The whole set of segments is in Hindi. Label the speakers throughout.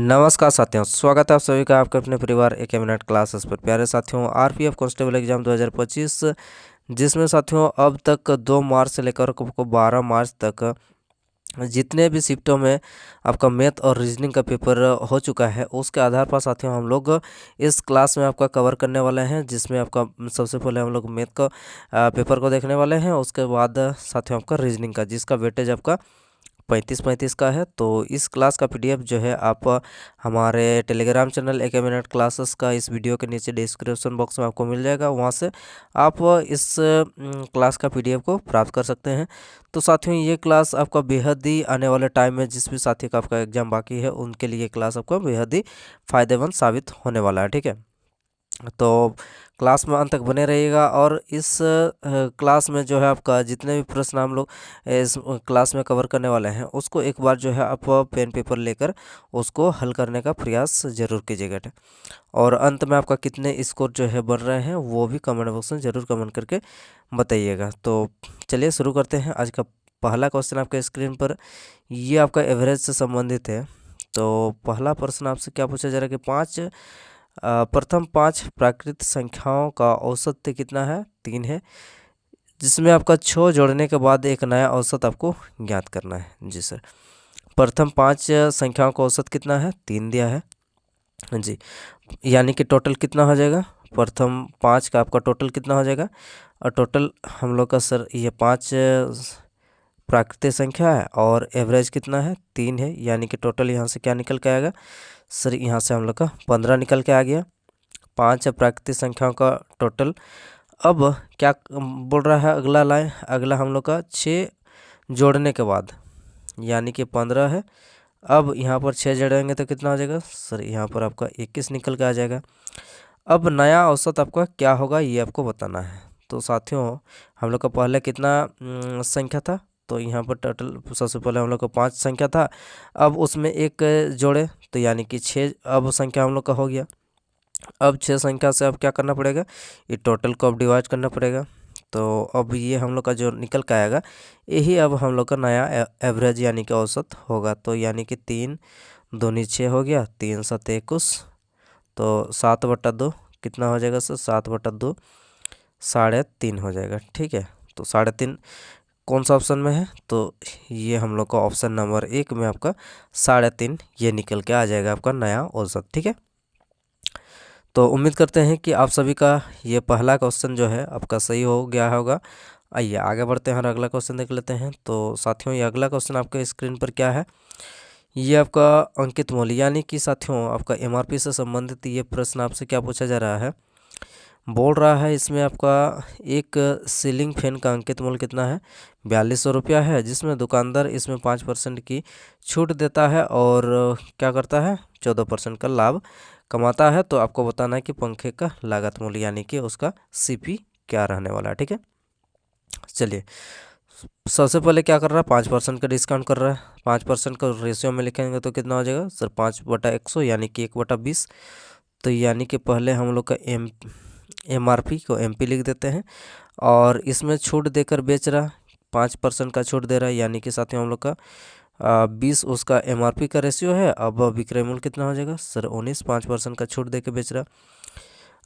Speaker 1: नमस्कार साथियों, स्वागत है आप सभी का आपके अपने परिवार एक मिनट क्लासेस पर। प्यारे साथियों, आरपीएफ कांस्टेबल एग्जाम 2025 जिसमें साथियों अब तक 2 मार्च से लेकर आपको 12 मार्च तक जितने भी शिफ्टों में आपका मैथ और रीजनिंग का पेपर हो चुका है, उसके आधार पर साथियों हम लोग इस क्लास में आपका कवर करने वाले हैं, जिसमें आपका सबसे पहले हम लोग मैथ का पेपर को देखने वाले हैं। उसके बाद साथियों आपका रीजनिंग का, जिसका वेटेज आपका 35-35 का है। तो इस क्लास का पीडीएफ जो है आप हमारे टेलीग्राम चैनल एक मिनट क्लासेस का इस वीडियो के नीचे डिस्क्रिप्शन बॉक्स में आपको मिल जाएगा, वहाँ से आप इस क्लास का पीडीएफ को प्राप्त कर सकते हैं। तो साथियों, ये क्लास आपका बेहद ही आने वाले टाइम में जिस भी साथी का आपका एग्ज़ाम बाकी है, उनके लिए क्लास आपका बेहद ही फ़ायदेमंद साबित होने वाला है। ठीक है, तो क्लास में अंत तक बने रहिएगा। और इस क्लास में जो है आपका जितने भी प्रश्न हम लोग इस क्लास में कवर करने वाले हैं, उसको एक बार जो है आप पेन पेपर लेकर उसको हल करने का प्रयास ज़रूर कीजिएगा। और अंत में आपका कितने स्कोर जो है बन रहे हैं, वो भी कमेंट बॉक्स में ज़रूर कमेंट करके बताइएगा। तो चलिए शुरू करते हैं। आज का पहला क्वेश्चन आपके स्क्रीन पर, ये आपका एवरेज से संबंधित है। तो पहला प्रश्न आपसे क्या पूछा जा रहा है कि प्रथम 5 प्राकृत संख्याओं का औसत कितना है? 3 है, जिसमें आपका 6 जोड़ने के बाद एक नया औसत आपको ज्ञात करना है। जी सर, प्रथम 5 संख्याओं का औसत कितना है? 3 दिया है जी, यानी कि टोटल कितना हो जाएगा? प्रथम 5 का आपका टोटल कितना हो जाएगा? और टोटल हम लोग का सर ये 5 प्राकृतिक संख्या है और एवरेज कितना है? 3 है, यानी कि टोटल यहाँ से क्या निकल के आएगा सर? यहाँ से हम लोग का 15 निकल के आ गया। 5 प्राकृतिक संख्याओं का टोटल। अब क्या बोल रहा है अगला लाइन? अगला हम लोग का 6 जोड़ने के बाद, यानी कि 15 है। अब यहाँ पर 6 जोड़ेंगे तो कितना हो जाएगा सर? यहाँ पर आपका 21 निकल के आ जाएगा। अब नया औसत आपका क्या होगा, ये आपको बताना है। तो साथियों, हम लोग का पहले कितना संख्या था? तो यहाँ पर टोटल सबसे पहले हम लोग का 5 संख्या था। अब उसमें एक जोड़े तो यानी कि 6 अब संख्या हम लोग का हो गया। अब 6 संख्या से अब क्या करना पड़ेगा? ये टोटल को अब डिवाइड करना पड़ेगा। तो अब ये हम लोग का जो निकल के आएगा, यही अब हम लोग का नया एवरेज यानी कि औसत होगा। तो यानी कि 3 दूनी 6 हो गया, 3 7 21, तो 7/2 कितना हो जाएगा सर? 7/2 3.5 हो जाएगा। ठीक है, तो 3.5 कौन सा ऑप्शन में है? तो ये हम लोग का ऑप्शन नंबर 1 में आपका 3.5 ये निकल के आ जाएगा आपका नया औसत। ठीक है, तो उम्मीद करते हैं कि आप सभी का ये पहला क्वेश्चन जो है आपका सही हो गया होगा। आइए आगे बढ़ते हैं और अगला क्वेश्चन देख लेते हैं। तो साथियों, ये अगला क्वेश्चन आपके स्क्रीन पर क्या है? ये आपका अंकित मूल्य, यानी कि साथियों आपका एमआरपी से संबंधित ये प्रश्न आपसे क्या पूछा जा रहा है? बोल रहा है इसमें आपका एक सीलिंग फैन का अंकित मूल्य कितना है? 4200 रुपया है, जिसमें दुकानदार इसमें 5% की छूट देता है और क्या करता है? 14% का लाभ कमाता है। तो आपको बताना है कि पंखे का लागत मूल्य यानी कि उसका सीपी क्या रहने वाला है। ठीक है, चलिए सबसे पहले क्या कर रहा है? 5% का डिस्काउंट कर रहा है। 5% का रेशियो में लिखेंगे तो कितना हो जाएगा सर? 5/100 यानी कि 1/20। तो यानी कि पहले हम लोग का एमआरपी को एमपी लिख देते हैं और इसमें छूट देकर बेच रहा, 5% का छूट दे रहा है, यानी कि साथियों हम लोग का 20 उसका एमआरपी का रेशियो है। अब विक्रय मूल्य कितना हो जाएगा सर? 19, 5% का छूट दे के बेच रहा।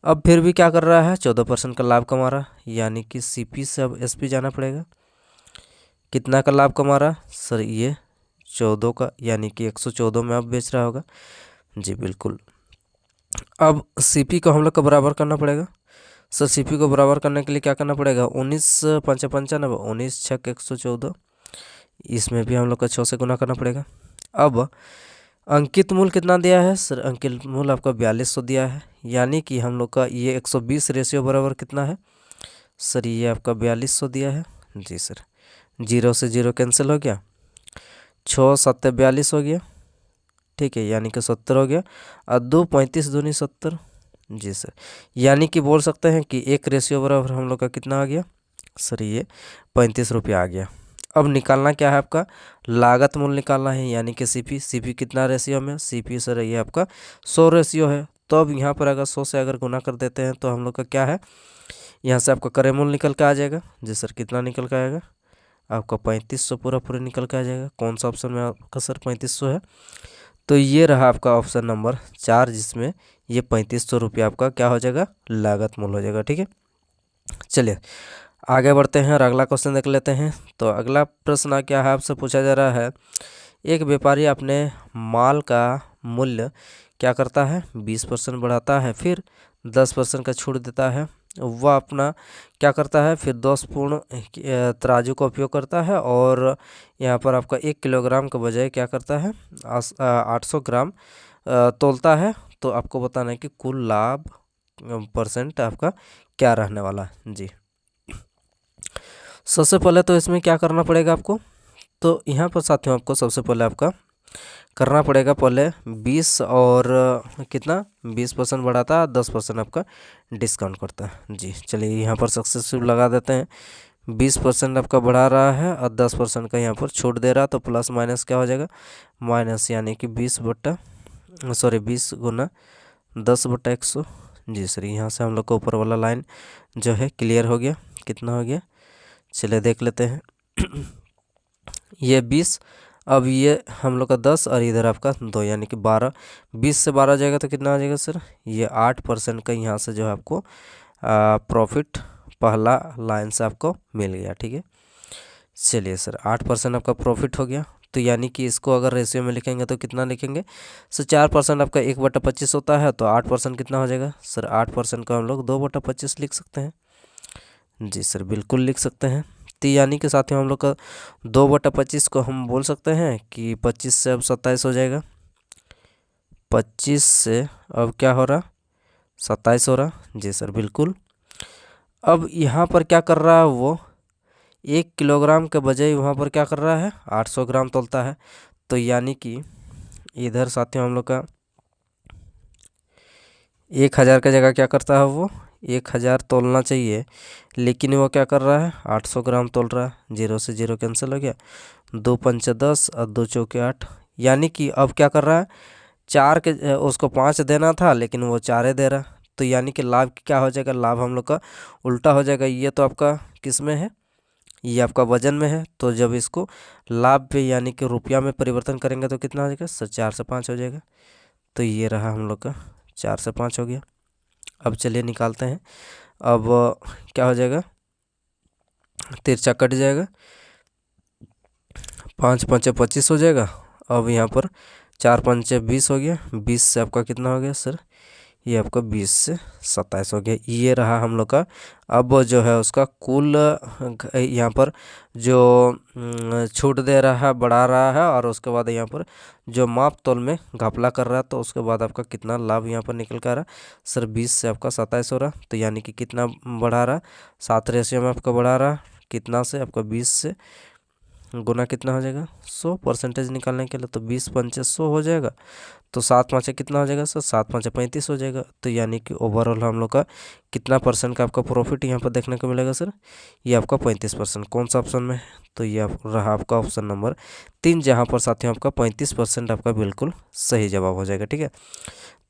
Speaker 1: अब फिर भी क्या कर रहा है? 14% का लाभ कमा रहा, यानी कि सीपी से अब एसपी जाना पड़ेगा। कितना का लाभ कमा रहा सर? ये 14 का, यानी कि 114 में अब बेच रहा होगा। जी बिल्कुल। अब सीपी को हम लोग को बराबर करना पड़ेगा। सर सीपी को बराबर करने के लिए क्या करना पड़ेगा? 19 5 95, 19 6 114, इसमें भी हम लोग का 6 से गुना करना पड़ेगा। अब अंकित मूल्य कितना दिया है सर? अंकित मूल्य आपका 4200 दिया है, यानी कि हम लोग का ये 120 रेशियो बराबर कितना है सर? ये आपका 4200 दिया है। जी सर, 0 से 0 कैंसिल हो गया, 6 7 42 हो गया। ठीक है, यानी कि 70 हो गया और 2 35 दूनी 70। जी सर, यानी कि बोल सकते हैं कि एक रेशियो बराबर हम लोग का कितना आ गया सर? ये 35 रुपया आ गया। अब निकालना क्या है आपका? लागत मूल्य निकालना है, यानी कि सीपी कितना रेशियो में? सीपी सर ये आपका 100 रेशियो है। तो अब यहाँ पर अगर 100 से अगर गुना कर देते हैं तो हम लोग का क्या है? यहाँ से आपका क्रय मूल्य निकल के आ जाएगा। जी सर, कितना निकल के आएगा आपका? 3500 पूरा निकल के आ जाएगा। कौन सा ऑप्शन में आपका सर 3500 है? तो ये रहा आपका ऑप्शन नंबर 4, जिसमें ये 3500 रुपया आपका क्या हो जाएगा, लागत मूल्य हो जाएगा। ठीक है, चलिए आगे बढ़ते हैं और अगला क्वेश्चन देख लेते हैं। तो अगला प्रश्न क्या है, आपसे पूछा जा रहा है, एक व्यापारी अपने माल का मूल्य क्या करता है, 20% बढ़ाता है, फिर 10% का छूट देता है। वह अपना क्या करता है, फिर दोषपूर्ण तराजू का उपयोग करता है और यहाँ पर आपका 1 किलोग्राम के बजाय क्या करता है, 800 ग्राम तोलता है। तो आपको बताना है कि कुल लाभ परसेंट आपका क्या रहने वाला है जी। सबसे पहले तो इसमें क्या करना पड़ेगा आपको, तो यहाँ पर साथियों आपको सबसे पहले आपका करना पड़ेगा, पहले 20 और कितना 20% बढ़ाता है, 10% आपका डिस्काउंट करता है जी। चलिए यहाँ पर सक्सेसफुल लगा देते हैं, 20% आपका बढ़ा रहा है और 10% का यहाँ पर छूट दे रहा है, तो प्लस माइनस क्या हो जाएगा, माइनस, यानी कि 20 गुना 10/100 जी सर। यहाँ से हम लोग को ऊपर वाला लाइन जो है क्लियर हो गया, कितना हो गया, चलिए देख लेते हैं। ये 20, अब ये हम लोग का 10 और इधर आपका 2, यानी कि 12, 20 से 12 जाएगा तो कितना आ जाएगा सर, ये 8% का यहाँ से जो है आपको प्रॉफिट पहला लाइन से आपको मिल गया। ठीक है, चलिए सर 8% आपका प्रॉफिट हो गया। तो यानी कि इसको अगर रेशियो में लिखेंगे तो कितना लिखेंगे सर, 4% आपका 1/25 होता है, तो 8% कितना हो जाएगा सर, 8% का हम लोग 2/25 लिख सकते हैं जी सर, बिल्कुल लिख सकते हैं। तो यानी कि साथियों हम लोग का 2/25 को हम बोल सकते हैं कि 25 से अब 27 हो जाएगा, 25 से अब क्या हो रहा, 27 हो रहा जी सर, बिल्कुल। अब यहाँ पर क्या कर रहा है वो, 1 किलोग्राम के बजाय वहाँ पर क्या कर रहा है, 800 ग्राम तोलता है। तो यानी कि इधर साथियों हम लोग का 1000 का जगह क्या करता है वो, 1000 तोलना चाहिए, लेकिन वो क्या कर रहा है, 800 ग्राम तोल रहा है। 0 से 0 कैंसिल हो गया, 2 पंचे 10 और 2 चौके 8, यानी कि अब क्या कर रहा है, 4 के उसको 5 देना था, लेकिन वो 4 दे रहा। तो यानी कि लाभ क्या हो जाएगा, लाभ हम लोग का उल्टा हो जाएगा। ये तो आपका किस में है, ये आपका वजन में है, तो जब इसको लाभ पे यानी कि रुपया में परिवर्तन करेंगे तो कितना हो जाएगा सर, 4 से 5 हो जाएगा। तो ये रहा हम लोग का 4 से 5 हो गया। अब चलिए निकालते हैं, अब क्या हो जाएगा, तिरछा कट जाएगा, 5 पंचे 25 हो जाएगा। अब यहाँ पर 4 पंचे 20 हो गया, 20 से आपका कितना हो गया सर, ये आपका 20 से 27 हो गया। ये रहा हम लोग का अब जो है उसका कुल यहाँ पर जो छूट दे रहा है, बढ़ा रहा है, और उसके बाद यहाँ पर जो माप तोल में घपला कर रहा है, तो उसके बाद आपका कितना लाभ यहाँ पर निकल कर आ रहा सर, 20 से आपका 27 हो रहा। तो यानी कि कितना बढ़ा रहा, 7 रेशियो में आपका बढ़ा रहा, कितना से आपका 20 से गुना कितना हो जाएगा 100 परसेंटेज निकालने के लिए, तो 20 पंचे 100 हो जाएगा, तो 7 पाँचे कितना हो जाएगा सर, 7 पाँचे 35 हो जाएगा। तो यानी कि ओवरऑल हम लोग का कितना परसेंट का आपका प्रॉफिट यहाँ पर देखने को मिलेगा सर, ये आपका 35%। कौन सा ऑप्शन में है, तो ये रहा आपका ऑप्शन नंबर 3, जहाँ पर साथियों आपका 35% आपका बिल्कुल सही जवाब हो जाएगा। ठीक है,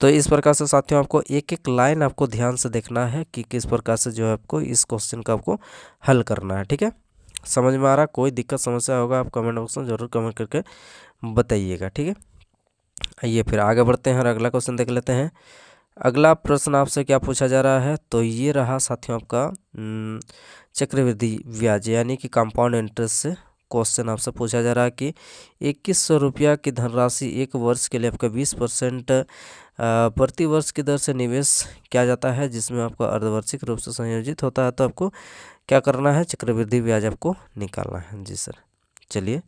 Speaker 1: तो इस प्रकार से साथियों आपको एक एक लाइन आपको ध्यान से देखना है कि किस प्रकार से जो है आपको इस क्वेश्चन का आपको हल करना है। ठीक है, समझ में आ रहा, कोई दिक्कत समस्या होगा आप कमेंट बॉक्स में ज़रूर कमेंट करके बताइएगा। ठीक है, आइए फिर आगे बढ़ते हैं और अगला क्वेश्चन देख लेते हैं। अगला प्रश्न आपसे क्या पूछा जा रहा है, तो ये रहा साथियों आपका चक्रवृद्धि ब्याज यानी कि कंपाउंड इंटरेस्ट से क्वेश्चन आपसे पूछा जा रहा है कि 2100 रुपया की धनराशि 1 वर्ष के लिए आपका 20% प्रति वर्ष की दर से निवेश किया जाता है, जिसमें आपको अर्धवार्षिक रूप से संयोजित होता है। तो आपको क्या करना है, चक्रवृद्धि ब्याज आपको निकालना है जी सर। चलिए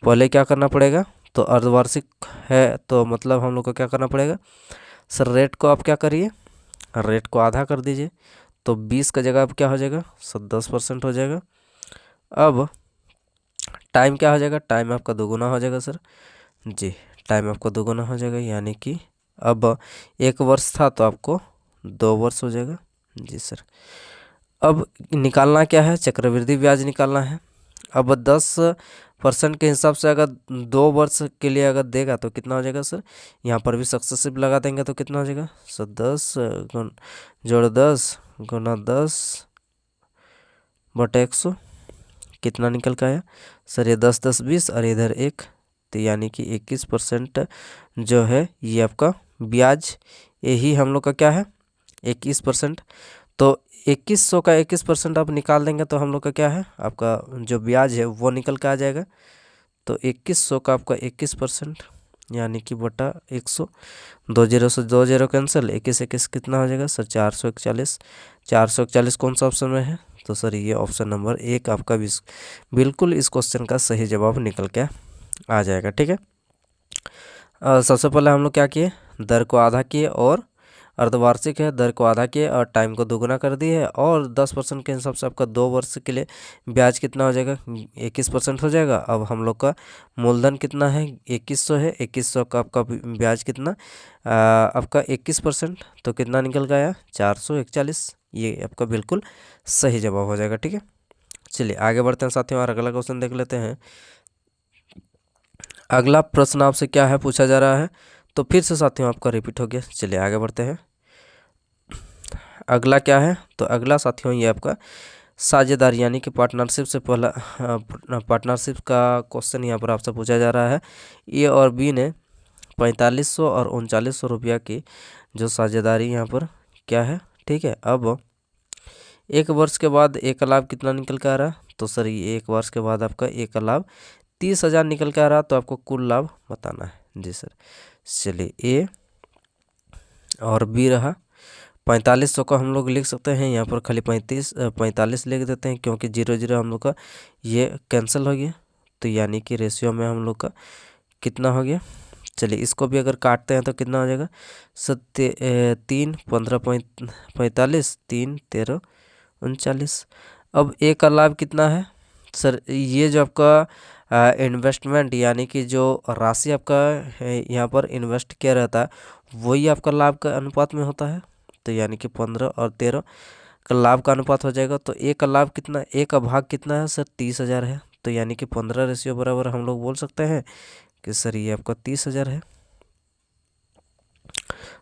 Speaker 1: पहले क्या करना पड़ेगा, तो अर्धवार्षिक है तो मतलब हम लोग को क्या करना पड़ेगा सर, रेट को आप क्या करिए, रेट को आधा कर दीजिए, तो 20 का जगह अब क्या हो जाएगा सर, 10% हो जाएगा। अब टाइम क्या हो जाएगा, टाइम आपका दोगुना हो जाएगा सर जी, टाइम आपका दोगुना हो जाएगा, यानी कि अब 1 वर्ष था तो आपको 2 वर्ष हो जाएगा जी सर। अब निकालना क्या है, चक्रवृद्धि ब्याज निकालना है। अब 10% के हिसाब से अगर 2 वर्ष के लिए अगर देगा तो कितना हो जाएगा सर, यहाँ पर भी सक्सेसिव लगा देंगे तो कितना हो जाएगा सर, 10 जोड़ 10 गुना 10/100 कितना निकल के आया सर, ये 10 10 20 और इधर 1 तो यानी कि 21% जो है ये आपका ब्याज, यही हम लोग का क्या है 21%। तो 2100 का 21% आप निकाल देंगे तो हम लोग का क्या है आपका जो ब्याज है वो निकल के आ जाएगा। तो 2100 का आपका 21% यानी कि बटा 100, 20 से 20 कैंसिल, 21 21 कितना हो जाएगा सर 441। 441 कौन सा ऑप्शन में है, तो सर ये ऑप्शन नंबर 1 आपका बिल्कुल इस क्वेश्चन का सही जवाब निकल के आ जाएगा। ठीक है, सबसे पहले हम लोग क्या किए, दर को आधा किए और अर्धवार्षिक है, दर को आधा किए और टाइम को दोगुना कर दिए और 10% के हिसाब से आपका 2 वर्ष के लिए ब्याज कितना हो जाएगा 21% हो जाएगा। अब हम लोग का मूलधन कितना है 2100 है, 2100 का आपका ब्याज कितना आपका 21%, तो कितना निकल गया 441। ये आपका बिल्कुल सही जवाब हो जाएगा। ठीक है, चलिए आगे बढ़ते हैं साथियों और अगला क्वेश्चन देख लेते हैं। अगला प्रश्न आपसे क्या है पूछा जा रहा है, तो फिर से साथियों आपका रिपीट हो गया। चलिए आगे बढ़ते हैं, अगला क्या है, तो अगला साथियों ये आपका साझेदारी यानी कि पार्टनरशिप से पहला पार्टनरशिप का क्वेश्चन यहाँ पर आपसे पूछा जा रहा है। ए और बी ने 4500 और 3900 रुपया की जो साझेदारी यहाँ पर क्या है। ठीक है, अब 1 वर्ष के बाद एक लाभ कितना निकल के आ रहा है, तो सर ये 1 वर्ष के बाद आपका एक लाभ 30,000 निकल के आ रहा, तो आपको कुल लाभ बताना है। जी सर, चलिए ए और बी रहा 4500 का हम लोग लिख सकते हैं, यहाँ पर खाली 45 लिख देते हैं क्योंकि 0 0 हम लोग का ये कैंसिल हो गया, तो यानी कि रेशियो में हम लोग का कितना हो गया। चलिए इसको भी अगर काटते हैं तो कितना हो जाएगा 3 15 45 3 13 39। अब एक का लाभ कितना है सर, ये जो आपका इन्वेस्टमेंट यानी कि जो राशि आपका है यहाँ पर इन्वेस्ट किया रहता है वही आपका लाभ का अनुपात में होता है, तो यानी कि 15 और 13 का लाभ का अनुपात हो जाएगा। तो एक का लाभ कितना, एक का भाग कितना है सर 30,000 है, तो यानी कि 15 रेशियो बराबर हम लोग बोल सकते हैं कि सर ये आपका 30,000 है।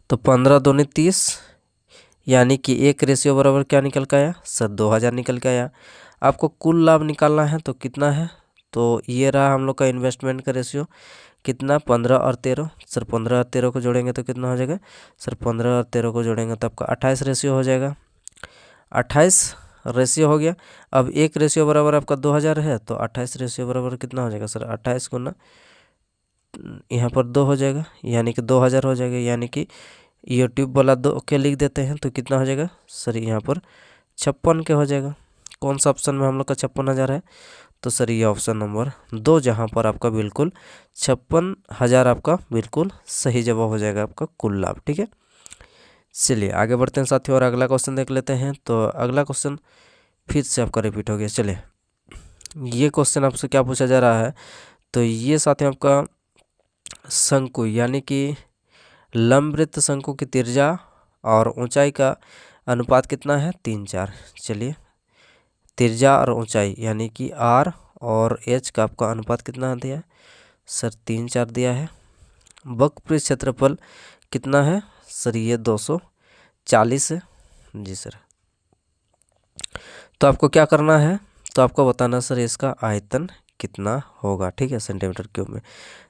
Speaker 1: तो 15 दूनी 30 यानी कि एक रेशियो बराबर क्या निकल के आया सर 2000 निकल के आया। आपको कुल लाभ निकालना है तो कितना है, तो ये रहा हम लोग का इन्वेस्टमेंट का रेशियो कितना 15 और 13। सर 15 और 13 को जोड़ेंगे तो कितना हो जाएगा सर 15 और 13 को जोड़ेंगे तो आपका 28 रेशियो हो जाएगा। 28 रेशियो हो गया। अब एक रेशियो बराबर आपका 2000 है, तो 28 रेशियो बराबर कितना हो जाएगा सर 28 गुना यहाँ पर 2 हो जाएगा, यानी कि 2000 हो जाएगा। यानी कि यूट्यूब वाला 2 के लिख देते हैं तो कितना हो जाएगा सर यहाँ पर 56 के हो जाएगा। कौन सा ऑप्शन में हम लोग का 56,000 है, तो सर ये ऑप्शन नंबर 2 जहाँ पर आपका बिल्कुल 56,000 आपका बिल्कुल सही जवाब हो जाएगा आपका कुल लाभ। ठीक है, चलिए आगे बढ़ते हैं साथियों और अगला क्वेश्चन देख लेते हैं। तो अगला क्वेश्चन फिर से आपका रिपीट हो गया। चलिए ये क्वेश्चन आपसे क्या पूछा जा रहा है, तो ये साथियों आपका शंकु यानी कि लंबवृत्त शंकु की त्रिज्या और ऊंचाई का अनुपात कितना है 3 4। चलिए त्रिज्या और ऊंचाई यानी कि आर और एच का आपका अनुपात कितना दिया है सर 3 4 दिया है। वक्र क्षेत्रफल कितना है सर ये 240 है। जी सर, तो आपको क्या करना है, तो आपको बताना सर इसका आयतन कितना होगा। ठीक है, सेंटीमीटर क्यूब में।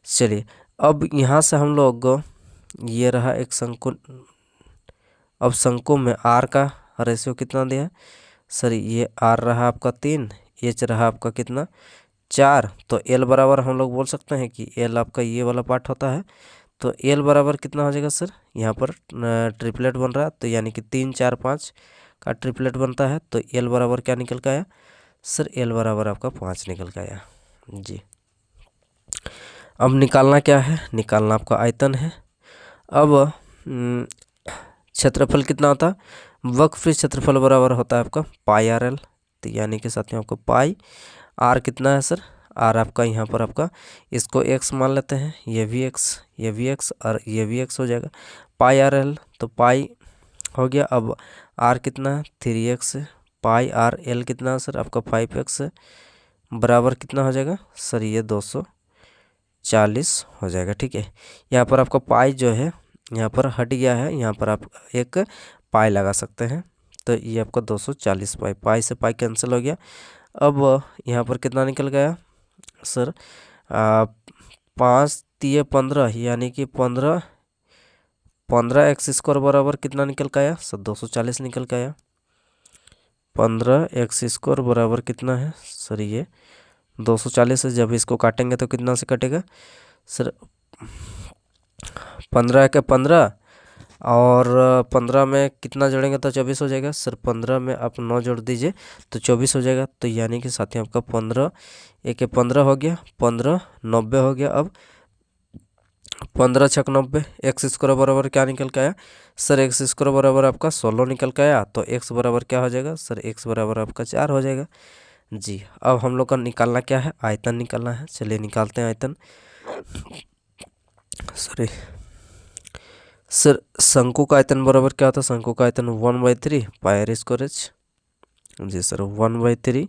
Speaker 1: चलिए अब यहाँ से हम लोग ये रहा एक शंकु, अब शंकु में आर का रेशियो कितना दिया है सर ये आर रहा आपका 3, एच रहा आपका कितना 4, तो एल बराबर हम लोग बोल सकते हैं कि एल आपका ये वाला पार्ट होता है, तो एल बराबर कितना हो जाएगा सर यहाँ पर ट्रिपलेट बन रहा है, तो यानी कि 3 4 5 का ट्रिपलेट बनता है, तो एल बराबर क्या निकल के आया सर एल बराबर आपका 5 निकल के आया। जी, अब निकालना क्या है, निकालना आपका आयतन है। अब क्षेत्रफल कितना होता है, वक्र क्षेत्रफल बराबर होता है आपका पाई आर एल, तो यानी कि साथ में आपको पाई आर कितना है सर, आर आपका यहाँ पर आपका इसको एक्स मान लेते हैं, ये भी एक्स ये भी एक्स और ये भी एक्स हो जाएगा पाई आर एल, तो पाई हो गया। अब आर कितना है 3x, पाई आर एल कितना है सर आपका 5x बराबर कितना हो जाएगा सर ये 240 हो जाएगा। ठीक है, यहाँ पर आपका पाई जो है यहाँ पर हट गया है, यहाँ पर आप एक पाई लगा सकते हैं, तो ये आपका 240 पाई, पाई से पाई कैंसिल हो गया। अब यहाँ पर कितना निकल गया सर 5 तिये 15 यानी कि 15 एक्स स्क्वायर बराबर कितना निकल के आया सर 240 निकल के आया। 15 एक्स स्क्वायर बराबर कितना है सर ये 240 है। जब इसको काटेंगे तो कितना से कटेगा सर 15 के 15 और 15 में कितना जोड़ेंगे तो 24 हो जाएगा सर। 15 में आप 9 जोड़ दीजिए तो 24 हो जाएगा। तो यानी कि साथियों आपका 15 एक 15 हो गया, 15 90 हो गया। अब 15 छक 90 एक्स स्क्वायर बराबर क्या निकल के आया सर एक्स स्क्वायर बराबर आपका 16 निकल के आया। तो एक्स बराबर क्या हो जाएगा सर एक्स बराबर आपका 4 हो जाएगा जी। अब हम लोग का निकालना क्या है आयतन निकालना है। चलिए निकालते हैं आयतन। सॉरी सर शंकु का आयतन बराबर क्या होता है शंकु का आयतन 1/3 पाई आर स्क्वायर एच जी सर 1/3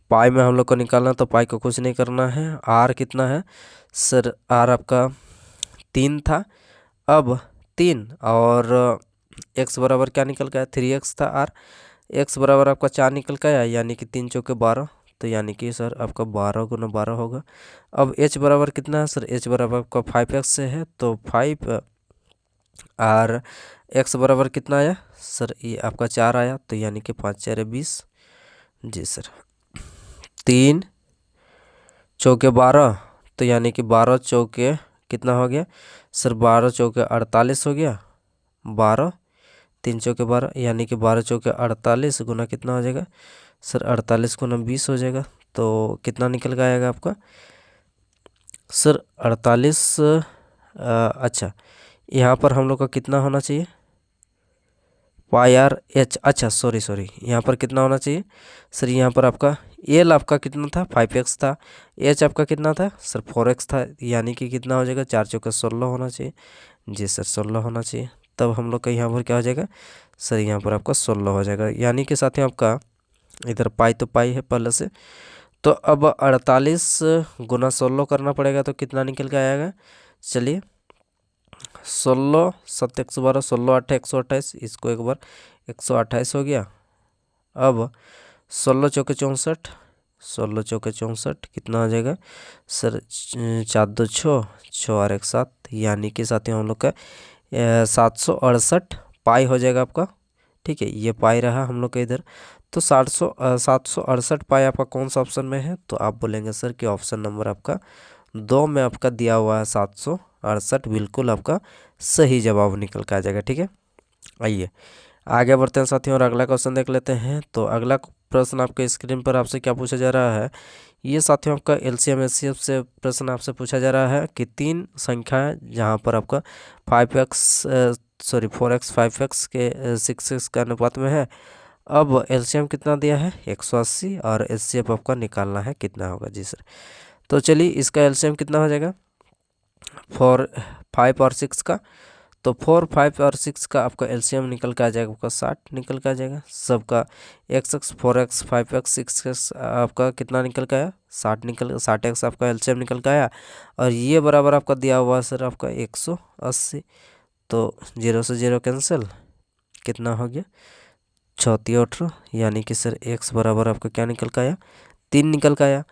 Speaker 1: पाई में हम लोग को निकालना तो पाई को कुछ नहीं करना है। आर कितना है सर आर आपका 3 था। अब 3 और एक्स बराबर क्या निकल गया 3x था। आर एक्स बराबर आपका 4 निकल गया यानी कि 3 चौके 12 तो यानी कि सर आपका 12 गुना 12 होगा। अब h बराबर कितना है सर h बराबर आपका 5x से है तो 5 और x बराबर कितना आया सर ये आपका 4 आया तो यानी कि 5 4 20 जी सर। 3 चौके 12 तो यानी कि 12 चौके कितना हो गया सर 12 चौके 48 हो गया। 12 3 चौके 12 यानी कि 12 चौके 48 गुना कितना हो जाएगा सर 48 गुना 20 हो जाएगा। तो कितना निकल के आएगा आपका सर 48 अच्छा यहाँ पर हम लोग का कितना होना चाहिए पाई आर एच अच्छा सॉरी यहाँ पर कितना होना चाहिए सर यहाँ पर आपका एल आपका कितना था 5x था। एच आपका कितना था सर 4x था यानी कि कितना हो जाएगा 4 चौके 16 होना चाहिए जी सर 16 होना चाहिए। तब हम लोग का यहाँ पर क्या हो जाएगा सर यहाँ पर आपका 16 हो जाएगा यानी कि साथ ही आपका इधर पाई तो पाई है पहले से। तो अब 48 गुना 16 करना पड़ेगा तो कितना निकल के आएगा चलिए 16 7 112 16 8 128 इसको एक बार 128 हो गया। अब 16 चौके 64 16 चौके 64 कितना हो जाएगा सर 4 2 6 6 और 1 7 यानी कि साथ ही हम लोग का 768 पाई हो जाएगा आपका ठीक है। ये पाई रहा हम लोग का इधर तो 768 पाई आपका कौन सा ऑप्शन में है तो आप बोलेंगे सर कि ऑप्शन नंबर आपका 2 में आपका दिया हुआ है 768 बिल्कुल आपका सही जवाब निकल के आ जाएगा ठीक है। आइए आगे बढ़ते हैं साथियों और अगला क्वेश्चन देख लेते हैं। तो अगला प्रश्न आपके स्क्रीन पर आपसे क्या पूछा जा रहा है ये साथियों आपका एलसीएम एचसीएफ से प्रश्न आपसे पूछा जा रहा है कि 3 संख्याएं जहां पर आपका 4x 5x के 6x का अनुपात में है। अब एलसीएम कितना दिया है 180 और एचसीएफ आपका निकालना है कितना होगा जी सर। तो चलिए इसका एलसीएम कितना हो जाएगा 4 5 और 6 का तो 4 5 और 6 का आपका एलसीएम निकल के आ जाएगा आपका 60 निकल के आ जाएगा। सबका x 4x 5x 6x आपका कितना निकल के आया 60x आपका एलसीएम निकल के आया। और ये बराबर आपका दिया हुआ सर आपका 180 तो 0 से 0 कैंसिल कितना हो गया 6 18 यानी कि सर x बराबर आपका क्या निकल के आया 3 निकल के आया।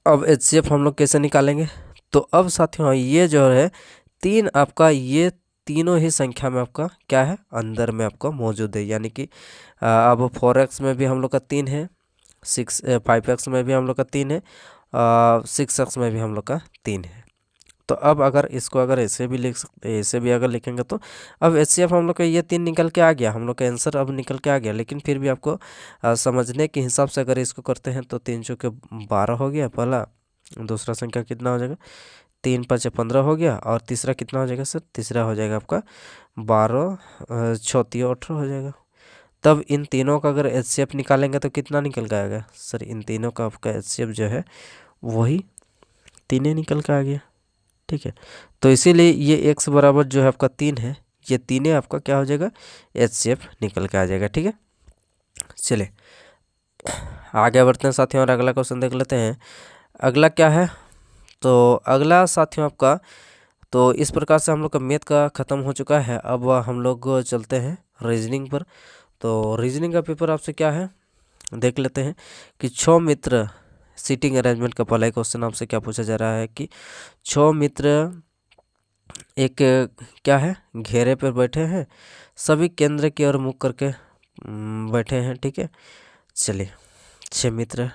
Speaker 1: अब एचसीएफ हम लोग कैसे निकालेंगे तो अब साथियों ये जो है 3 आपका ये तीनों ही संख्या में आपका क्या है अंदर में आपका मौजूद है यानी कि अब 4x में भी हम लोग का 3 है 5x में भी हम लोग का 3 है 6x में भी हम लोग का 3 है। तो अब अगर इसको अगर ऐसे भी लिख सकते ऐसे भी अगर लिखेंगे तो अब एचसीएफ हम लोग का ये 3 निकल के आ गया हम लोग का आंसर अब निकल के आ गया। लेकिन फिर भी आपको समझने के हिसाब से अगर इसको करते हैं तो 3 चौके 12 हो गया पहला। दूसरा संख्या कितना हो जाएगा 3 5 15 हो गया और तीसरा कितना हो जाएगा सर तीसरा हो जाएगा आपका 12 6 18 हो जाएगा। तब इन तीनों का अगर एचसीएफ निकालेंगे तो कितना निकल के आएगा सर इन तीनों का आपका एचसीएफ जो है वही 3 निकल के आ गया ठीक है। तो इसीलिए ये x बराबर जो है आपका 3 है ये 3 आपका क्या हो जाएगा एचसीएफ निकल के आ जाएगा ठीक है। चलिए आगे बढ़ते हैं साथियों और अगला क्वेश्चन देख लेते हैं। अगला क्या है तो अगला साथियों आपका तो इस प्रकार से हम लोग का मैथ का ख़त्म हो चुका है। अब हम लोग चलते हैं रीजनिंग पर। तो रीजनिंग का पेपर आपसे क्या है देख लेते हैं कि 6 मित्र सीटिंग अरेंजमेंट का पहला ही क्वेश्चन आपसे क्या पूछा जा रहा है कि 6 मित्र एक क्या है घेरे पर बैठे हैं, सभी केंद्र की ओर मुख करके बैठे हैं। ठीक है, चलिए 6 मित्र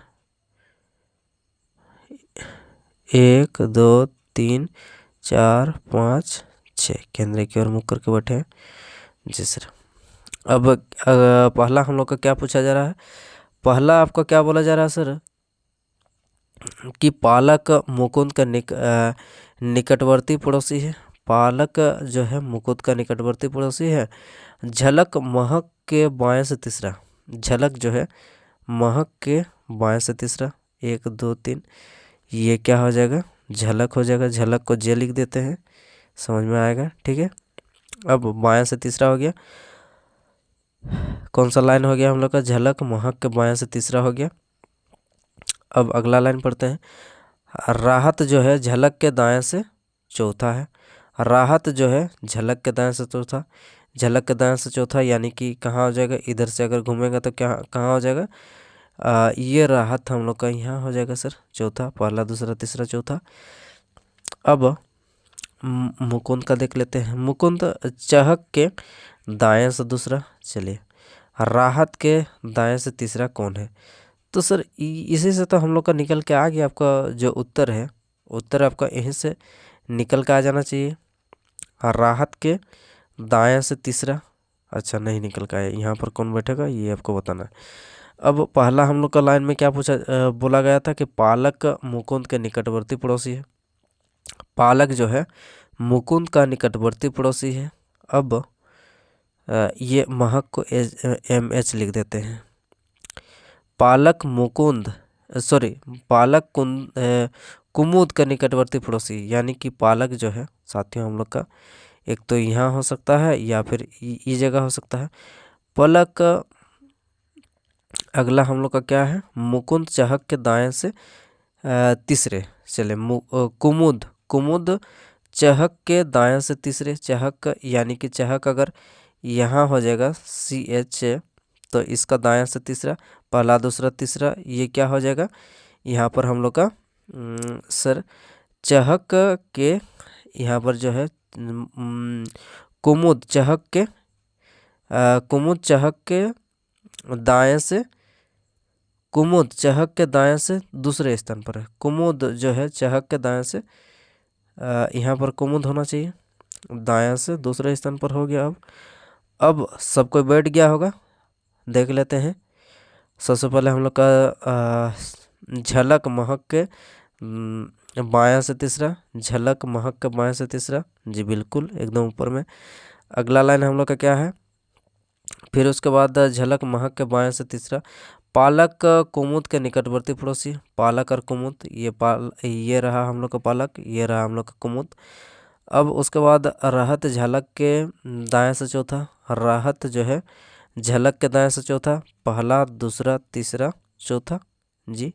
Speaker 1: 1 2 3 4 5 6 केंद्र की ओर मुख करके बैठे हैं। जी सर। अब पहला हम लोग का क्या पूछा जा रहा है, पहला आपका क्या बोला जा रहा है सर कि पालक मुकुंद का निकटवर्ती पड़ोसी है। पालक जो है मुकुंद का निकटवर्ती पड़ोसी है। झलक महक के बाएं से तीसरा, झलक जो है महक के बाएं से तीसरा, 1 2 3, ये क्या हो जाएगा झलक हो जाएगा। झलक को जे लिख देते हैं, समझ में आएगा। ठीक है, अब बाएं से तीसरा हो गया, कौन सा लाइन हो गया हम लोग का, झलक महक के बाएं से तीसरा हो गया। अब अगला लाइन पढ़ते हैं, राहत जो है झलक के दाएं से चौथा है। राहत जो है झलक के दाएं से चौथा, झलक के दाएं से चौथा यानी कि कहाँ हो जाएगा, इधर से अगर घूमेगा तो क्या कहाँ हो जाएगा, ये राहत हम लोग का यहाँ हो जाएगा सर चौथा, पहला दूसरा तीसरा चौथा। अब मुकुंद का देख लेते हैं, मुकुंद चहक के दाएं से दूसरा। चलिए राहत के दाएं से तीसरा कौन है, तो सर इसी से तो हम लोग का निकल के आ गया, आपका जो उत्तर है उत्तर आपका यहीं से निकल के आ जाना चाहिए। राहत के दाएं से तीसरा, अच्छा नहीं निकल के आया, यहाँ पर कौन बैठेगा ये आपको बताना है। अब पहला हम लोग का लाइन में क्या पूछा बोला गया था कि पालक मुकुंद के निकटवर्ती पड़ोसी है। पालक जो है मुकुंद का निकटवर्ती पड़ोसी है। अब ये महक को MH लिख देते हैं। पालक मुकुंद पालक कुमुद का निकटवर्ती पड़ोसी, यानी कि पालक जो है साथियों हम लोग का एक तो यहाँ हो सकता है या फिर ये जगह हो सकता है। पलक अगला हम लोग का क्या है, मुकुंद चहक के दाएं से तीसरे। चले कुमुद चहक के दाएं से तीसरे, चहक यानी कि चहक अगर यहाँ हो जाएगा CH तो इसका दाएं से तीसरा, पहला दूसरा तीसरा, ये क्या हो जाएगा यहाँ पर हम लोग का सर चहक के यहाँ पर जो है कुमुद चहक के दाएं से, कुमुद चहक के दाएं से दूसरे स्थान पर है। कुमुद जो है चहक के दाएं से, यहाँ पर कुमुद होना चाहिए, दाएं से दूसरे स्थान पर हो गया। अब सब कोई बैठ गया होगा, देख लेते हैं। सबसे पहले हम लोग का झलक महक के बायां से तीसरा, झलक महक के बायां से तीसरा, जी बिल्कुल एकदम ऊपर में। अगला लाइन हम लोग का क्या है, फिर उसके बाद झलक महक के बाएं से तीसरा, पालक कुमुद के निकटवर्ती पड़ोसी। पालक और कुमुद, ये रहा हम लोग का पालक, ये रहा हम लोग का कुमुद। अब उसके बाद राहत झलक के दाएं से चौथा, राहत जो है झलक के दाएं से चौथा, पहला दूसरा तीसरा चौथा जी।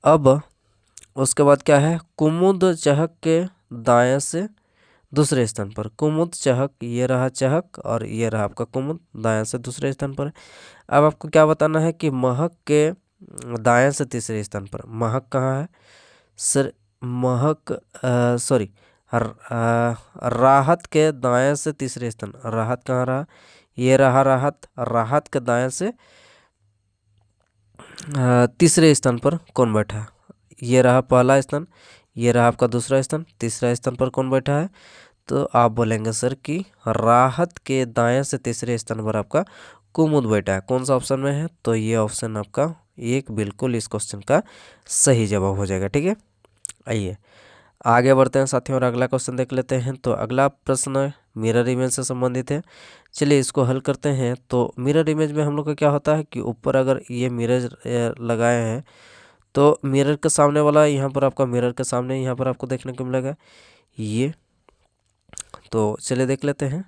Speaker 1: अब उसके बाद क्या है, कुमुद चहक के दाएं से दूसरे स्थान पर, कुमुद चहक, ये रहा चहक और ये रहा आपका कुमुद, दाएं से दूसरे स्थान पर है। अब आपको क्या बताना है कि महक के दाएं से तीसरे स्थान पर, महक कहाँ है सर, महक राहत के दाएं से तीसरे स्थान, राहत कहाँ रहा, ये रहा राहत, राहत के दाएं से तीसरे स्थान पर कौन बैठा है, ये रहा पहला स्थान, ये रहा आपका दूसरा स्थान, तीसरा स्थान पर कौन बैठा है, तो आप बोलेंगे सर कि राहत के दाएं से तीसरे स्थान पर आपका कुमुद बैठा है। कौन सा ऑप्शन में है, तो ये ऑप्शन आपका एक बिल्कुल इस क्वेश्चन का सही जवाब हो जाएगा। ठीक है, आइए आगे बढ़ते हैं साथियों और अगला क्वेश्चन देख लेते हैं। तो अगला प्रश्न मिरर इमेज से संबंधित है, चलिए इसको हल करते हैं। तो मिरर इमेज में हम लोग का क्या होता है कि ऊपर अगर ये मिरर लगाए हैं तो मिरर के सामने वाला, यहाँ पर आपका मिरर के सामने यहाँ पर आपको देखने को मिलेगा ये, तो चलिए देख लेते हैं।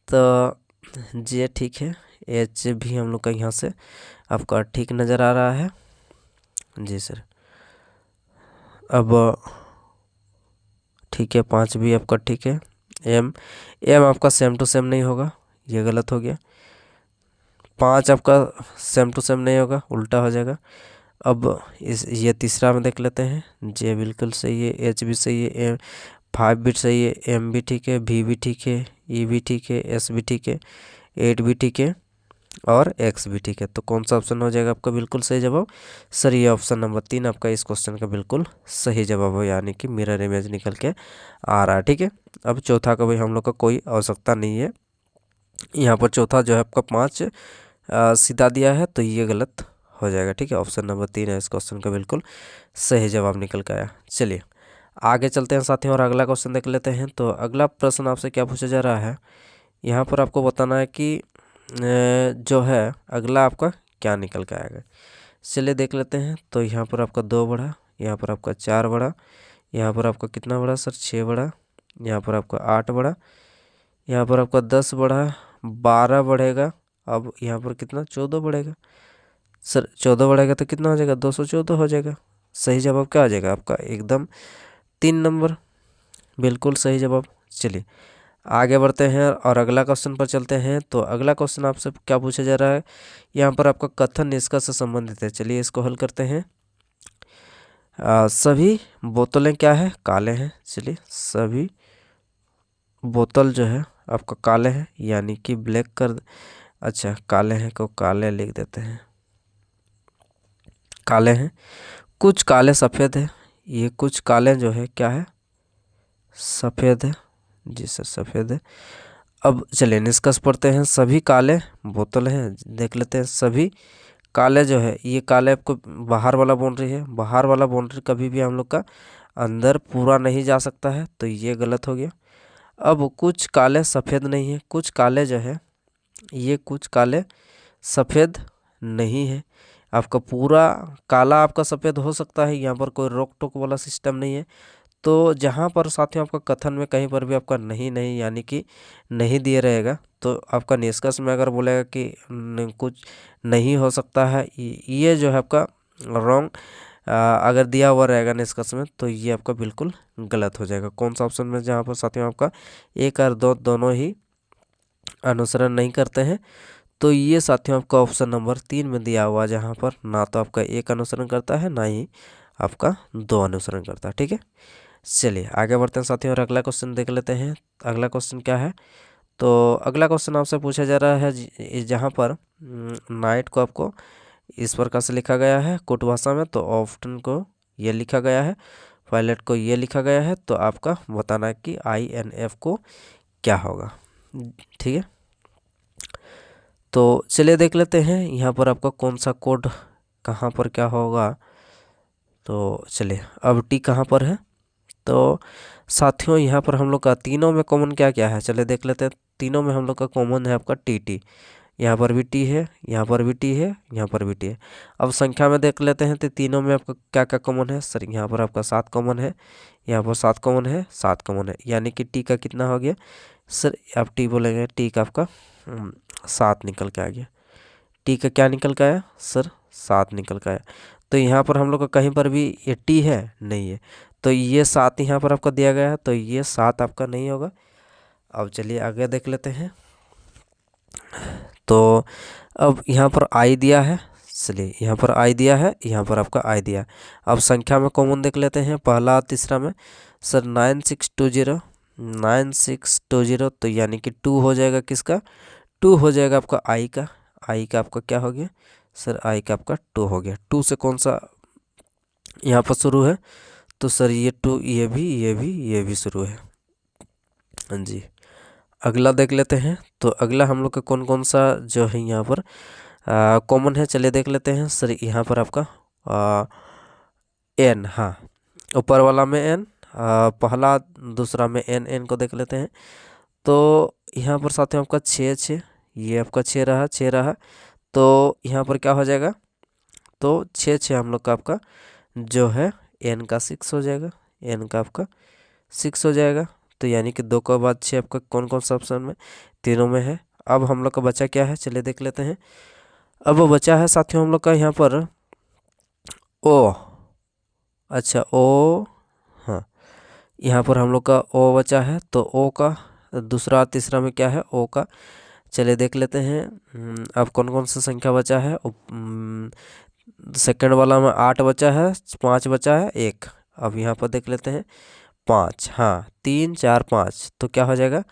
Speaker 1: तो जी ठीक है, H भी हम लोग का यहाँ से आपका ठीक नज़र आ रहा है जी सर। अब ठीक है, 5 भी आपका ठीक है। M आपका सेम टू सेम नहीं होगा, ये गलत हो गया। 5 आपका सेम टू सेम नहीं होगा, उल्टा हो जाएगा। अब ये तीसरा में देख लेते हैं। जे बिल्कुल सही है, एच भी सही है, एम 5 भी सही है, एम भी ठीक है, भी ठीक है, ई भी ठीक है, एस भी ठीक है, 8 भी ठीक है और एक्स भी ठीक है। तो कौन सा ऑप्शन हो जाएगा आपका बिल्कुल सही जवाब? सर ये ऑप्शन नंबर 3 आपका इस क्वेश्चन का बिल्कुल सही जवाब हो, यानी कि मिरर इमेज निकल के आ रहा है। ठीक है, अब चौथा का भाई हम लोग का कोई आवश्यकता नहीं है। यहाँ पर चौथा जो है आपका 5 सीधा दिया है, तो ये गलत हो जाएगा। ठीक है, ऑप्शन नंबर 3 है इस क्वेश्चन का बिल्कुल सही जवाब निकल के आया। चलिए आगे चलते हैं साथियों और अगला क्वेश्चन देख लेते हैं। तो अगला प्रश्न आपसे क्या पूछा जा रहा है, यहाँ पर आपको बताना है कि जो है अगला आपका क्या निकल के आएगा। चलिए देख लेते हैं। तो यहाँ पर आपका 2 बढ़ा, यहाँ पर आपका 4 बढ़ा, यहाँ पर आपका कितना बढ़ा सर? 6 बढ़ा, यहाँ पर आपका 8 बढ़ा, यहाँ पर आपका 10 बढ़ा, 12 बढ़ेगा। अब यहाँ पर कितना? 14 बढ़ेगा सर। 14 बढ़ेगा तो कितना हो जाएगा? 214 हो जाएगा। सही जवाब क्या आ जाएगा आपका? एकदम 3 नंबर, बिल्कुल सही जवाब। चलिए आगे बढ़ते हैं और अगला क्वेश्चन पर चलते हैं। तो अगला क्वेश्चन आपसे क्या पूछा जा रहा है, यहाँ पर आपका कथन निष्कर्ष से संबंधित है। चलिए इसको हल करते हैं। सभी बोतलें क्या है? काले हैं। चलिए सभी बोतल जो है आपका काले हैं, यानी कि ब्लैक कर, अच्छा काले हैं को काले लिख देते हैं, काले हैं। कुछ काले सफ़ेद है, ये कुछ काले जो है क्या है? सफ़ेद है। जी सर सफ़ेद है। अब चलिए निष्कर्ष पढ़ते हैं। सभी काले बोतल हैं, देख लेते हैं। सभी काले जो है, ये काले आपको बाहर वाला बाउंड्री है, बाहर वाला बाउंड्री कभी भी हम लोग का अंदर पूरा नहीं जा सकता है, तो ये गलत हो गया। अब कुछ काले सफ़ेद नहीं है, कुछ काले जो है ये कुछ काले सफ़ेद नहीं है। आपका पूरा काला आपका सफ़ेद हो सकता है, यहाँ पर कोई रोक टोक वाला सिस्टम नहीं है। तो जहाँ पर साथियों आपका कथन में कहीं पर भी आपका नहीं नहीं यानी कि नहीं दिए रहेगा, तो आपका निष्कर्ष में अगर बोलेगा कि कुछ नहीं हो सकता है, ये जो है आपका रॉन्ग अगर दिया हुआ रहेगा निष्कर्ष में, तो ये आपका बिल्कुल गलत हो जाएगा। कौन सा ऑप्शन में? जहाँ पर साथियों आपका 1 और 2 दोनों ही अनुसरण नहीं करते हैं, तो ये साथियों आपका ऑप्शन नंबर 3 में दिया हुआ, जहाँ पर ना तो आपका 1 अनुसरण करता है, ना ही आपका 2 अनुसरण करता है। ठीक है, चलिए आगे बढ़ते हैं साथियों और अगला क्वेश्चन देख लेते हैं। अगला क्वेश्चन क्या है? तो अगला क्वेश्चन आपसे पूछा जा रहा है जहाँ पर नाइट को आपको इस प्रकार से लिखा गया है कोट भाषा में, तो ऑफ्टन को ये लिखा गया है, पायलट को ये लिखा गया है। तो आपका बताना है कि INF को क्या होगा। ठीक है, तो चलिए देख लेते हैं यहाँ पर आपका कौन सा कोड कहाँ पर क्या होगा। तो चलिए अब टी कहाँ पर है, तो साथियों यहाँ पर हम लोग का तीनों में कॉमन क्या क्या है, चलिए देख लेते हैं। तीनों में हम लोग का कॉमन है आपका टी। यहाँ पर भी टी है, यहाँ पर भी टी है, यहाँ पर भी टी है। अब संख्या में देख लेते हैं, तो तीनों में आपका क्या क्या कॉमन है सर? यहाँ पर आपका 7 कॉमन है, यहाँ पर 7 कॉमन है, 7 कॉमन है, यानी कि टी का कितना हो गया सर? आप टी बोलेंगे, टी का आपका 7 निकल के आ गया। टी का क्या निकल के आया सर? 7 निकल के आया। तो यहाँ पर हम लोग का कहीं पर भी ये टी है नहीं है, तो ये 7 यहाँ पर आपका दिया गया है, तो ये 7 आपका नहीं होगा। अब चलिए आगे देख लेते हैं। तो अब यहाँ पर आई दिया है, चलिए यहाँ पर आई दिया है, यहाँ पर आपका आई दिया है। अब संख्या में कॉमन देख लेते हैं, पहला तीसरा में सर 9620, 9620, तो यानी कि 2 हो जाएगा किसका? 2 हो जाएगा आपका आई का। आई का आपका क्या हो गया सर? आई का आपका 2 हो गया। 2 से कौन सा यहाँ पर शुरू है? तो सर ये 2, ये भी शुरू है। हाँ जी, अगला देख लेते हैं। तो अगला हम लोग का कौन कौन सा जो है यहाँ पर कॉमन है, चलिए देख लेते हैं सर। यहाँ पर आपका एन, हाँ ऊपर वाला में एन, पहला दूसरा में एन, एन को देख लेते हैं। तो यहाँ पर साथ में आपका 6, ये आपका 6 रहा, 6 रहा, तो यहाँ पर क्या हो जाएगा? तो 6 हम लोग का आपका जो है एन का 6 हो जाएगा, एन का आपका 6 हो जाएगा। तो यानी कि 2 के बाद 6 आपका कौन कौन सा ऑप्शन में? तीनों में है। अब हम लोग का बचा क्या है, चलिए देख लेते हैं। अब वो बचा है साथियों हम लोग का यहाँ पर ओ, अच्छा ओ, हाँ यहाँ पर हम लोग का ओ बचा है, तो ओ का दूसरा तीसरा में क्या है? ओ का। चलिए देख लेते हैं अब कौन कौन सा संख्या बचा है। सेकंड वाला में 8 बचा है, 5 बचा है 1। अब यहाँ पर देख लेते हैं 5, हाँ 3 4 5, तो क्या हो जाएगा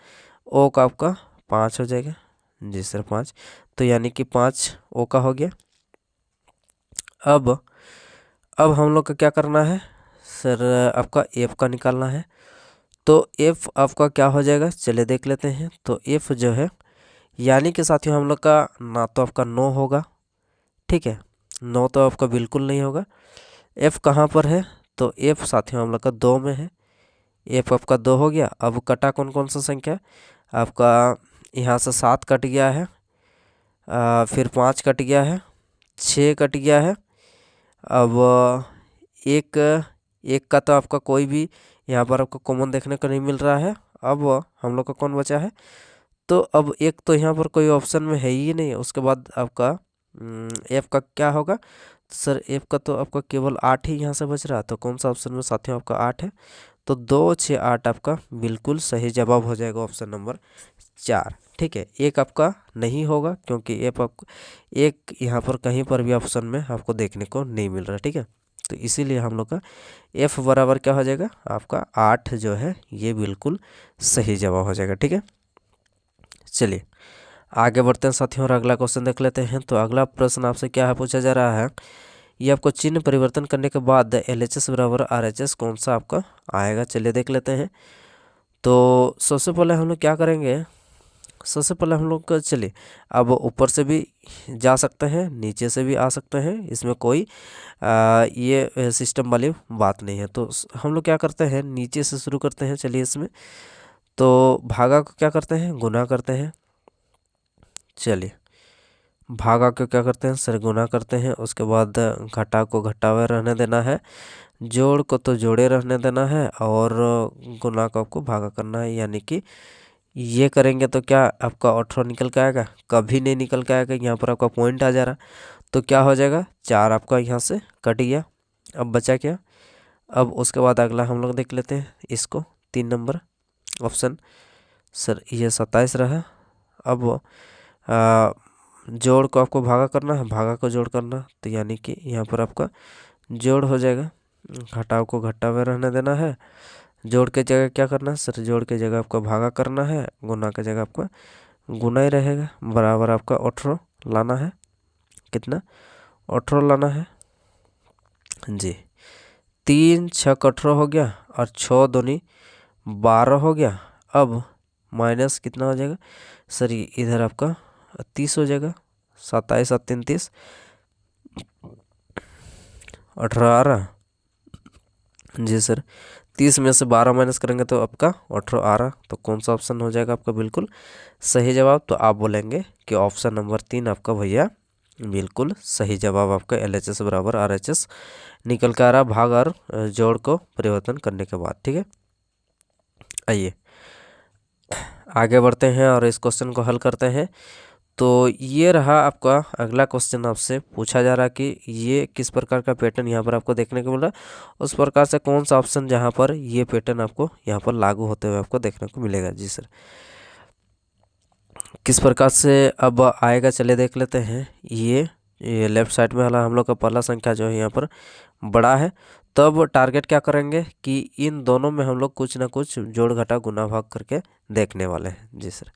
Speaker 1: ओ का आपका 5 हो जाएगा जी सर 5। तो यानी कि 5 ओ का हो गया। अब हम लोग का क्या करना है सर, आपका एफ का निकालना है। तो एफ आपका क्या हो जाएगा चलिए देख लेते हैं। तो एफ जो है यानी कि साथियों हम लोग का ना तो आपका 9 होगा, ठीक है 9 तो आपका बिल्कुल नहीं होगा। एफ कहाँ पर है, तो एफ साथियों हम लोग का 2 में है। एफ आपका 2 हो गया। अब कटा कौन कौन सा संख्या आपका, यहाँ से 7 कट गया है, फिर 5 कट गया है, 6 कट गया है। अब एक एक का तो आपका कोई भी यहाँ पर आपको कॉमन देखने को नहीं मिल रहा है। अब हम लोग का कौन बचा है, तो अब एक तो यहाँ पर कोई ऑप्शन में है ही नहीं। उसके बाद आपका एफ का क्या होगा सर, एफ का तो आपका केवल 8 ही यहाँ से बच रहा है। तो कौन सा ऑप्शन में साथियों आपका 8 है, तो 2 6 8 आपका बिल्कुल सही जवाब हो जाएगा ऑप्शन नंबर 4, ठीक है। एक आपका नहीं होगा क्योंकि एफ आपको एक यहाँ पर कहीं पर भी ऑप्शन में आपको देखने को नहीं मिल रहा, ठीक है। तो इसीलिए हम लोग का एफ बराबर क्या हो जाएगा आपका 8 जो है ये बिल्कुल सही जवाब हो जाएगा, ठीक है। चलिए आगे बढ़ते हैं साथियों और अगला क्वेश्चन देख लेते हैं। तो अगला प्रश्न आपसे क्या है पूछा जा रहा है, ये आपको चिन्ह परिवर्तन करने के बाद LHS बराबर RHS कौन सा आपका आएगा। चलिए देख लेते हैं। तो सबसे पहले हम लोग क्या करेंगे, सबसे पहले हम लोग चलिए अब ऊपर से भी जा सकते हैं, नीचे से भी आ सकते हैं, इसमें कोई ये सिस्टम वाली बात नहीं है। तो हम लोग क्या करते हैं नीचे से शुरू करते हैं। चलिए इसमें तो भागा को क्या करते हैं गुना करते हैं। चलिए भागा को क्या करते हैं सर गुना करते हैं। उसके बाद घटा को घटा हुआ रहने देना है, जोड़ को तो जोड़े रहने देना है, और गुना को आपको भागा करना है। यानी कि ये करेंगे तो क्या आपका 18 निकल के आएगा, कभी नहीं निकल के आएगा। यहाँ पर आपका पॉइंट आ जा रहा, तो क्या हो जाएगा 4 आपका यहाँ से कट गया। अब बचा क्या, अब उसके बाद अगला हम लोग देख लेते हैं इसको, 3 नंबर ऑप्शन सर ये 27 रहा। अब जोड़ को आपको भागा करना है, भागा को जोड़ करना, तो यानी कि यहाँ पर आपका जोड़ हो जाएगा। घटाव को घटा हुआ रहने देना है, जोड़ के जगह क्या करना है सर, जोड़ के जगह आपको भागा करना है, गुना के जगह आपका गुना ही रहेगा। बराबर आपका 18 लाना है, कितना 18 लाना है जी। 3 6 18 हो गया, और 6 दूनी 12 हो गया। अब माइनस कितना हो जाएगा सर, इधर आपका 30 हो जाएगा। 27 और 3 30, 18 आ रहा जी सर। 30 में से 12 माइनस करेंगे तो आपका 18 आ रहा। तो कौन सा ऑप्शन हो जाएगा आपका बिल्कुल सही जवाब, तो आप बोलेंगे कि ऑप्शन नंबर 3 आपका भैया बिल्कुल सही जवाब आपका LHS बराबर RHS निकल कर आ रहा, भाग और जोड़ को परिवर्तन करने के बाद, ठीक है। आइए आगे बढ़ते हैं और इस क्वेश्चन को हल करते हैं। तो ये रहा आपका अगला क्वेश्चन, आपसे पूछा जा रहा है कि ये किस प्रकार का पैटर्न यहाँ पर आपको देखने को मिल रहा है, उस प्रकार से कौन सा ऑप्शन जहाँ पर ये पैटर्न आपको यहाँ पर लागू होते हुए आपको देखने को मिलेगा। जी सर किस प्रकार से अब आएगा चलिए देख लेते हैं। ये लेफ्ट साइड में वाला हम लोग का पहला संख्या जो है यहाँ पर बड़ा है, तब टारगेट क्या करेंगे कि इन दोनों में हम लोग कुछ ना कुछ जोड़ घटा गुना भाग करके देखने वाले हैं। जी सर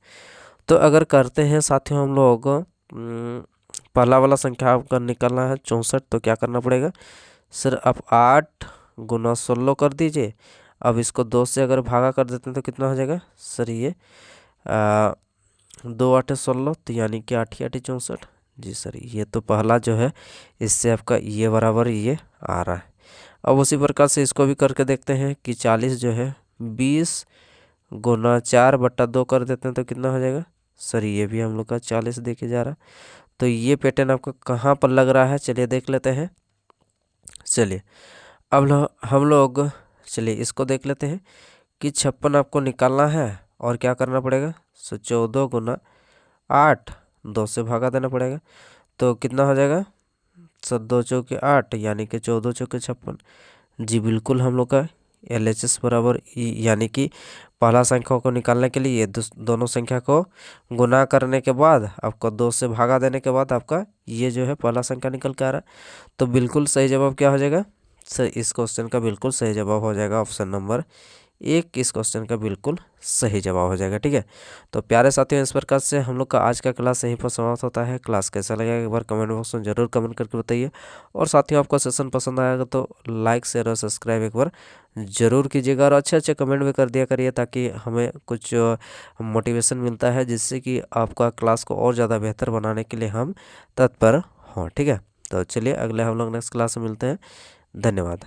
Speaker 1: तो अगर करते हैं साथियों हम लोग पहला वाला संख्या आपका निकालना है 64, तो क्या करना पड़ेगा सर, आप 8 गुना 16 कर दीजिए। अब इसको 2 से अगर भागा कर देते हैं तो कितना हो जाएगा सर, ये 2 8 16, तो यानी कि 8 8 64। जी सर ये तो पहला जो है इससे आपका ये बराबर ये आ रहा है। अब उसी प्रकार से इसको भी करके देखते हैं कि 40 जो है 20 गुना 4 बट्टा 2 कर देते हैं तो कितना हो जाएगा सर, ये भी हम लोग का 40 देके जा रहा है। तो ये पैटर्न आपको कहाँ पर लग रहा है चलिए देख लेते हैं। चलिए अब हम लोग चलिए इसको देख लेते हैं कि 56 आपको निकालना है, और क्या करना पड़ेगा सो 14 गुना 8 2 से भागा देना पड़ेगा। तो कितना हो जाएगा सर, 2 चौके 8 यानी कि 14 चौके 56। जी बिल्कुल हम लोग का LHS बराबर यानी कि पहला संख्या को निकालने के लिए दोनों संख्या को गुना करने के बाद आपको 2 से भागा देने के बाद आपका ये जो है पहला संख्या निकल के आ रहा है। तो बिल्कुल सही जवाब क्या हो जाएगा? इस क्वेश्चन का बिल्कुल सही जवाब हो जाएगा ऑप्शन नंबर 1 इस क्वेश्चन का बिल्कुल सही जवाब हो जाएगा। ठीक है, तो प्यारे साथियों, इस प्रकार से हम लोग का आज का क्लास यहीं पर समाप्त होता है। क्लास कैसा लगेगा एक बार कमेंट बॉक्स में जरूर कमेंट करके बताइए। और साथियों, आपको सेशन पसंद आएगा तो लाइक शेयर और सब्सक्राइब एक बार जरूर कीजिएगा और अच्छे अच्छे कमेंट भी कर दिया करिए, ताकि हमें कुछ मोटिवेशन मिलता है, जिससे कि आपका क्लास को और ज़्यादा बेहतर बनाने के लिए हम तत्पर हों। ठीक है, तो चलिए अगले हम लोग नेक्स्ट क्लास में मिलते हैं। धन्यवाद।